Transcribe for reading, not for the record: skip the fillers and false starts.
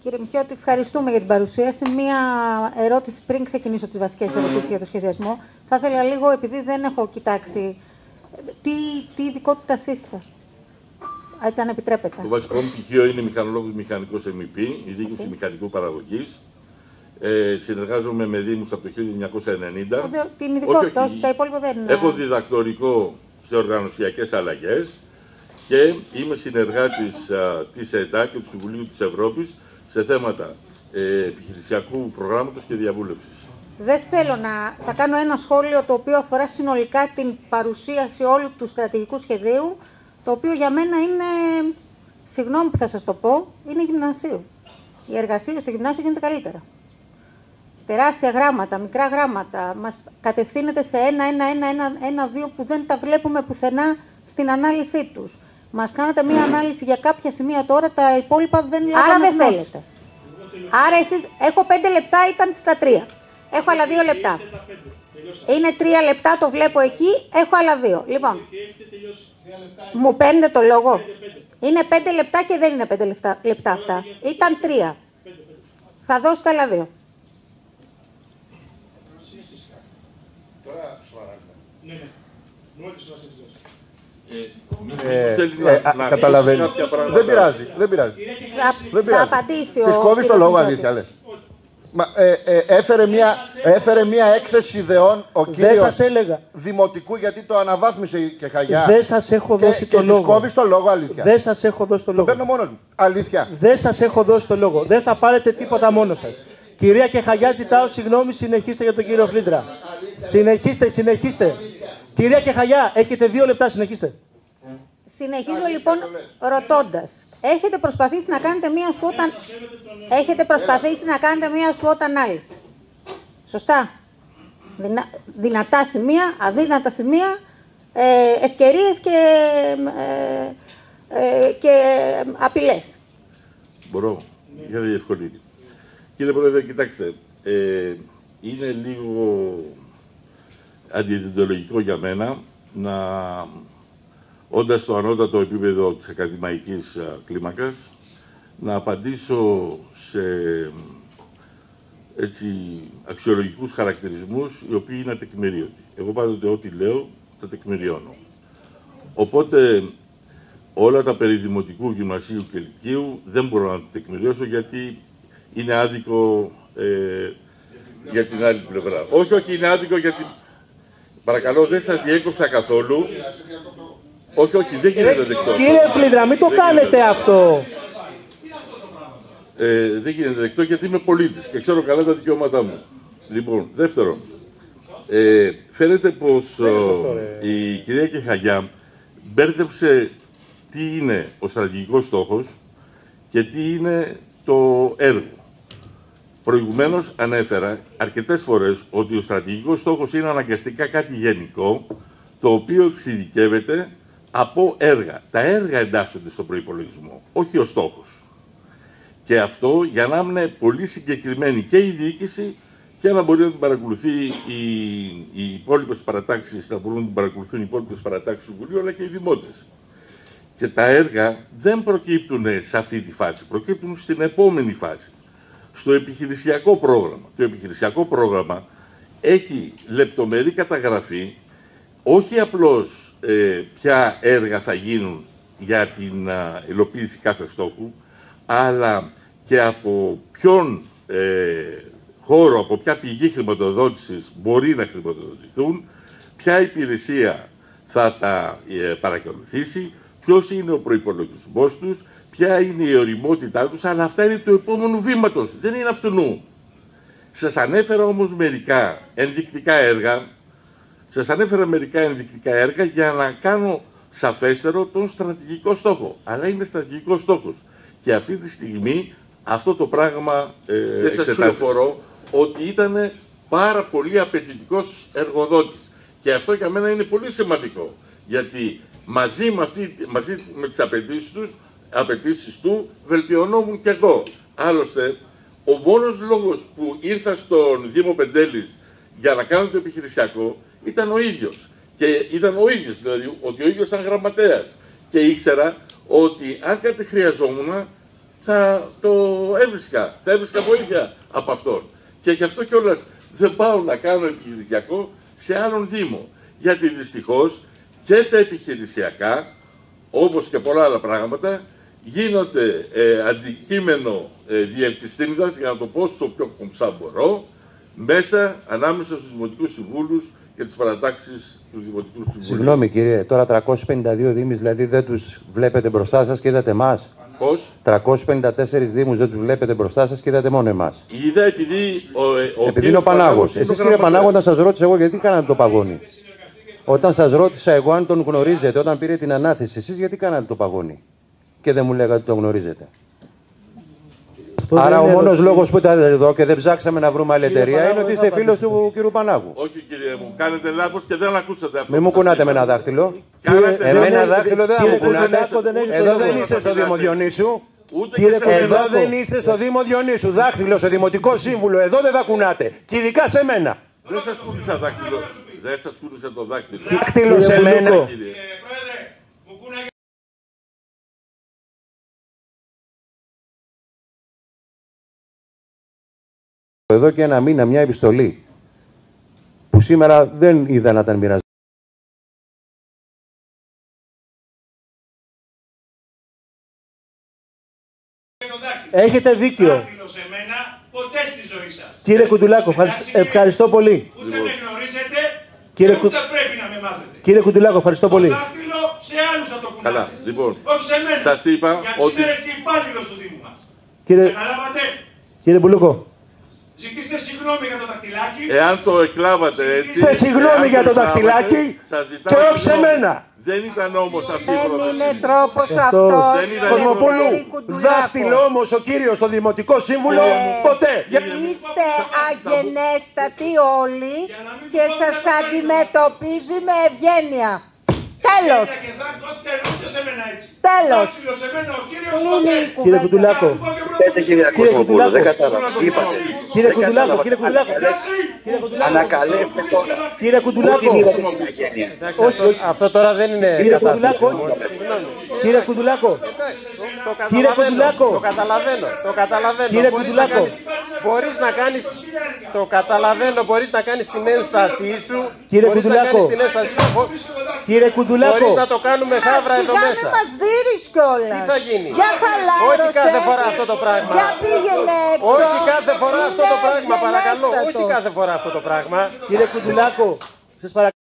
Κύριε Μηχιώτη, ευχαριστούμε για την παρουσίαση. Μία ερώτηση πριν ξεκινήσω τις βασικές ερωτήσεις για το σχεδιασμό. Θα ήθελα λίγο, επειδή δεν έχω κοιτάξει, τι ειδικότητα είστε, έτσι αν επιτρέπετε. Το βασικό μου πτυχίο είναι μηχανολόγος μηχανικός MEP, η διοίκηση μηχανικού παραγωγής. Συνεργάζομαι με δήμους από το 1990. Την ειδικότητα, όχι, τα υπόλοιπα δεν είναι. Έχω διδακτορικό σε οργανωσιακές αλλαγές και είμαι συνεργάτης της ΕΤΑ και του Συμβουλίου της Ευρώπης σε θέματα επιχειρησιακού προγράμματος και διαβούλευσης. Δεν θέλω να... Θα κάνω ένα σχόλιο το οποίο αφορά συνολικά την παρουσίαση όλου του στρατηγικού σχεδίου, το οποίο για μένα είναι, συγγνώμη που θα σας το πω, είναι γυμνασίου. Η εργασία στο γυμνάσιο γίνεται καλύτερα. Τεράστια γράμματα, μικρά γράμματα, μας κατευθύνεται σε ένα-δύο που δεν τα βλέπουμε πουθενά στην ανάλυση τους. Μας κάνατε μία ανάλυση για κάποια σημεία τώρα, τα υπόλοιπα δεν λάβαμε. Άρα δεν θέλετε. Άρα εσείς, έχω 5 λεπτά, ήταν στα 3. Έχω άλλα 2 λεπτά. Είναι 3 λεπτά, το βλέπω εκεί, έχω άλλα 2. Λοιπόν, μου παίρνετε το λόγο. Είναι 5 λεπτά και δεν είναι 5 λεπτά αυτά. Ήταν 3. Θα δώσετε άλλα 2. Καταλαβαίνει. Δεν πειράζει. Θα απαντήσει ο Της κόβεις το λόγο, αλήθεια λες. Έφερε μια έκθεση ιδεών ο κύριος Δημοτικού, γιατί το αναβάθμισε και Χαγιά. Δεν σας έχω δώσει το λόγο. Της κόβεις το λόγο, αλήθεια. Δεν σας έχω δώσει το λόγο. Το παίρνω μόνος μου. Αλήθεια. Δεν σας έχω δώσει το λόγο. Δεν θα πάρετε τίποτα μόνος σας. Κυρία Κεχαγιά, ζητάω συγγνώμη, συνεχίστε για τον κύριο Φλίντρα. Συνεχίστε. Κυρία Κεχαγιά, έχετε 2 λεπτά, συνεχίστε. Συνεχίζω λοιπόν ρωτώντας. Έχετε προσπαθήσει να κάνετε μία SWOT ανάλυση. Σωστά. Δυνατά σημεία, αδύνατα σημεία, ευκαιρίες και απειλές. Μπορώ, για να διευκολύνει. Κύριε Πρόεδρε, κοιτάξτε, είναι λίγο αντιδιοντολογικό για μένα να, όντας στο ανώτατο επίπεδο της ακαδημαϊκής κλίμακας, να απαντήσω σε αξιολογικούς χαρακτηρισμούς οι οποίοι είναι ατεκμηρίωτοι. Εγώ πάντοτε ό,τι λέω τα τεκμηριώνω. Οπότε όλα τα περί δημοτικού, γυμνασίου και λυκείου δεν μπορώ να τα τεκμηριώσω, γιατί είναι άδικο για την άλλη πλευρά. Όχι, είναι άδικο γιατί... Παρακαλώ, δεν σας διέκοψα καθόλου. Όχι, δεν γίνεται δεκτό. Κύριε Φλίντρα, μην το κάνετε αυτό. Δεν γίνεται δεκτό γιατί είμαι πολίτης και ξέρω καλά τα δικαιώματά μου. Λοιπόν, δεύτερον, φαίνεται πως η κυρία Κεχαγιά μπέρδεψε τι είναι ο στρατηγικός στόχος και τι είναι το έργο. Προηγουμένως ανέφερα αρκετές φορές ότι ο στρατηγικός στόχος είναι αναγκαστικά κάτι γενικό, το οποίο εξειδικεύεται από έργα. Τα έργα εντάσσονται στον προϋπολογισμό, όχι ο στόχος. Και αυτό για να είναι πολύ συγκεκριμένη και η διοίκηση και να μπορεί να την παρακολουθεί οι υπόλοιπες παρατάξεις, να μπορούν να την παρακολουθούν οι υπόλοιπες παρατάξεις του Βουλίου, αλλά και οι δημότες. Και τα έργα δεν προκύπτουν σε αυτή τη φάση, προκύπτουν στην επόμενη φάση. Στο επιχειρησιακό πρόγραμμα. Το επιχειρησιακό πρόγραμμα έχει λεπτομερή καταγραφή, όχι απλώς ποια έργα θα γίνουν για την υλοποίηση κάθε στόχου, αλλά και από ποιον χώρο, από ποια πηγή χρηματοδότησης μπορεί να χρηματοδοτηθούν, ποια υπηρεσία θα τα παρακολουθήσει, ποιος είναι ο προϋπολογισμός τους, ποια είναι η οριμότητά τους, αλλά αυτά είναι του επόμενου βήματος, δεν είναι αυτού. Σας ανέφερα όμως μερικά ενδεικτικά έργα, για να κάνω σαφέστερο τον στρατηγικό στόχο. Αλλά είναι στρατηγικός στόχος. Και αυτή τη στιγμή αυτό το πράγμα δεν σας πληροφορώ ότι ήταν πάρα πολύ απαιτητικός εργοδότης. Και αυτό για μένα είναι πολύ σημαντικό. Γιατί μαζί με τις απαιτήσεις του βελτιωνόμουν και εγώ. Άλλωστε, ο μόνος λόγος που ήρθα στον Δήμο Πεντέλης για να κάνω το επιχειρησιακό ήταν ο ίδιος. Και ήταν ο ίδιος, δηλαδή ότι ο ίδιος ήταν γραμματέας. Και ήξερα ότι αν κάτι χρειαζόμουν, θα το έβρισκα, θα έβρισκα βοήθεια από αυτόν. Και γι' αυτό κιόλας δεν πάω να κάνω επιχειρησιακό σε άλλον Δήμο. Γιατί δυστυχώς και τα επιχειρησιακά, όπως και πολλά άλλα πράγματα, γίνονται αντικείμενο διελκυστίνητας, για να το πω στο πιο κομψά μπορώ, μέσα ανάμεσα στους Δημοτικούς Συμβούλους και τις παρατάξεις του Δημοτικού Συμβουλίου. Συγγνώμη κύριε, τώρα 352 Δήμοι δηλαδή δεν τους βλέπετε μπροστά σας και είδατε εμάς. Πώς? 354 Δήμους δεν τους βλέπετε μπροστά σας και είδατε μόνο εμάς. Είδα επειδή επειδή είναι ο Πανάγος. Εσείς κύριε Πανάγο, όταν σας ρώτησα εγώ γιατί κάνατε το παγόνι. Όταν σας ρώτησα εγώ αν τον γνωρίζετε, όταν πήρε την ανάθεση, εσείς γιατί κάνατε το παγόνι. Και δεν μου λέγατε ότι τον γνωρίζετε. Άρα ο μόνος λόγος που ήταν εδώ και δεν ψάξαμε να βρούμε άλλη εταιρεία είναι ότι είστε φίλος του κύριου Πανάγου. Όχι κύριε μου, κάνετε λάθος και δεν ακούσατε αυτό. Μην μου κουνάτε με ένα δάχτυλο. Εμένα δάχτυλο δεν θα μου κουνάτε. Εδώ δεν είστε στο Δήμο Διονύσου. Εδώ δεν είστε στο Δήμο Διονύσου. Δάχτυλο σε Δημοτικό Σύμβουλο, εδώ δεν θα κουνάτε. Και ειδικά σε μένα. Δεν σας κούνησα δάχτυλο. Δεν σας κούνησα το δάχτυλο. Δάχτυλο σε μένα. Εδώ και ένα μήνα μια επιστολή που σήμερα δεν είδα να ήταν μοιραζόμενη. Έχετε δίκιο. Κύριε Κουντουλάκο, ευχαριστώ πολύ. Ούτε με γνωρίζετε, Κύριε ούτε πρέπει να με μάθετε. Κύριε Κουντουλάκο, ευχαριστώ πολύ. Το δάχτυλο σε άλλους θα το κουνάτε. Καλά, λοιπόν, όχι σε μένα. σας είπα γιατί ότι... σήμερα είστε υπάλληλος του Δήμου μας. Καταλάβατε. Κύριε Μπουλούκο. Ζητήστε συγγνώμη για το δαχτυλάκι. Εάν το εκλάβατε έτσι... Ζητήστε συγγνώμη για το δαχτυλάκι και όχι σε μένα. Δεν ήταν όμως αυτή η Δεν πρόταση. είναι τρόπος αυτός. Κοσμοπούλου, δάχτυλο όμως ο κύριος στο Δημοτικό Σύμβουλο ποτέ. Είστε αγενέστατοι όλοι και σας αντιμετωπίζει με ευγένεια. Τέλος. Τέλος. Κλείνει η κουβέντα. Κύριε Κουντουλάκο. Κύριε Κουντουλάκο. Δεν κατάλαβα. Είπατε. Κύριε Κουντουλάκο. Κύριε Κουντουλάκο. Ανακαλέστε τώρα. Κύριε Κουντουλάκο. Αυτό τώρα δεν είναι Κύριε Κουντουλάκο. Κύριε Κουντουλάκο. Κύριε Κουντουλάκο. Το καταλαβαίνω. Το καταλαβαίνω. Κύριε Κουντουλάκο. Μπορείς να κάνεις. Το καταλαβαίνω. Μπορείς να κάνεις την ένστασή σου. Κύριε Κουντουλάκο. Κύριε Κουντουλάκο. Μπορείς να το κάνουμε χάβρα εδώ Σιγά μέσα. μην μας δίνεις κιόλας. Τι θα γίνει. Για χαλάρωσε. Όχι κάθε φορά αυτό το πράγμα. Για πήγαινε έξω. Όχι κάθε φορά αυτό το Είναι πράγμα, παρακαλώ. γενέστατος. Όχι κάθε φορά αυτό το πράγμα. Κύριε Κουντουλάκο. Σας παρακαλώ.